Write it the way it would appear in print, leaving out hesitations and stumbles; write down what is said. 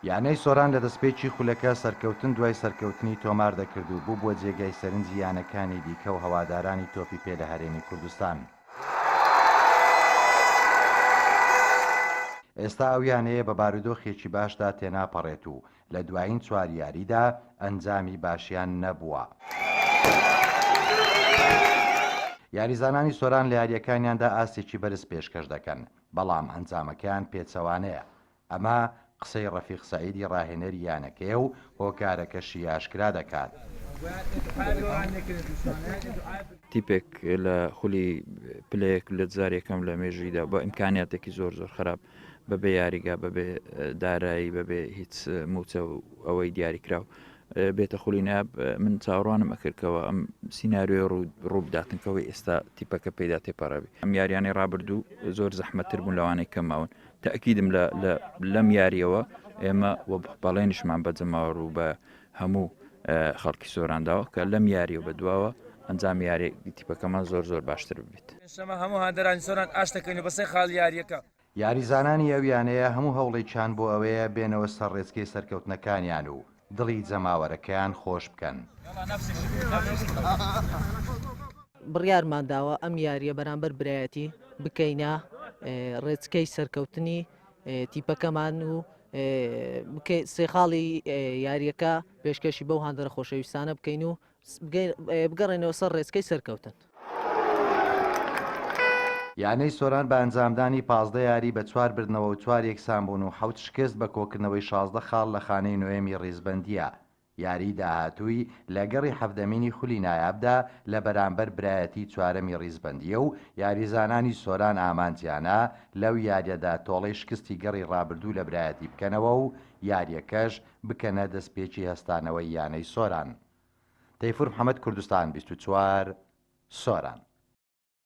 یانەی سۆران لە دەستپێکی خولەکە سەرکەوتن دوای سەرکەوتنی تۆمار دەکرد و بوو بۆ جێگای سەرنجی یانەکانی دیکە و هەوادارانی تۆپی پێ لە هەرێمی کوردستان. ئێستا ئەو یانەیە بە بارودۆخێکی باشدا تێناپەڕێت و لە دوایین چوار یاریدا ئەنجامی باشیان نەبووە. یاریزانانی سۆران لە یاریەکانیاندا ئاستێکی بەرز پێشکەش دەکەن، بەڵام ئەنجامەکان پێچەوانەیە. ئەمە قسەی ڕەفیق سەعیدی ڕاهێنەری یانەکەیە و هۆکارەکەشی ئاشکرا دەکات. تیپێک لە خولی پلەیەک لە جارێکەم لە مێژویدا بە ئیمکانیاتێکی زۆر خراپ بەبێ یاریگا بەبێ دارایی بەبێ هیچ موچە و ئەوەی دیاریکراو بێتە خولی ناب من چاوەڕوانم ئەکردکەوە ئەم سینناریۆ ڕووبداتنکەوەی ئێستا تیپەکە پێدا تێپەڕەبی. ئەم یاریانەی ڕابردوو زۆر زەحمەتتر بوون لەوانەی کەماون. تەئکیدم لەم یاریەوە ئێمە بەڵێنیشمان بەجەماوە و بە هەموو خەڵکی سۆرانداوە کە لەم یاریە بە دواوە ئەنجام یاری تیپەکەمان زۆر باشتر ببیت. هەموو هاندەرانی سۆران ئاشتەکەین و بەسەی خاڵ یاریەکە. یاریزانانی ئەو یانەیە هەموو هەوڵێکیان بۆ ئەوەیە بێنەوە سەر ڕێزکەی سەرکەوتنەکانیان و دڵی جەماوەرەکەیان خۆش بکەن. بڕیارمانداوە ئەم یاریە بەرامبەر برایەتی بکەینە ڕێچکەی سەرکەوتنی تیپەکەمان و سێخاڵی یاریەکە پێشکەشی بەو هاندەرە خۆشەویستانە بکەین و بگەڕێنەوە سەر ڕێچکەی سەرکەوتن. یانەی سۆران بە ئەنجامدانی 15 یاری بە 4 بردنەوە و 4 یەکسان بوون و 7 شکست بە کۆکردنەوەی 16 خاڵ لە خانەی نوێمی ڕیزبەندیە. یاری داهاتووی لە گەڕی حەفدەمینی خولی نایابدا لە بەرامبەر برایەتی چوارەمی ڕیزبەندیە و یاریزانانی سۆران ئامانجیانە لەو یاریەدا تۆڵەی شکستی گەڕی ڕابردوو لە برایەتی بکەنەوە و یاریەکەش بکەنە دەستپێکی هەستانەوەی یانەی سۆران. تەیفور محەممەد، کوردستان 24 سۆران.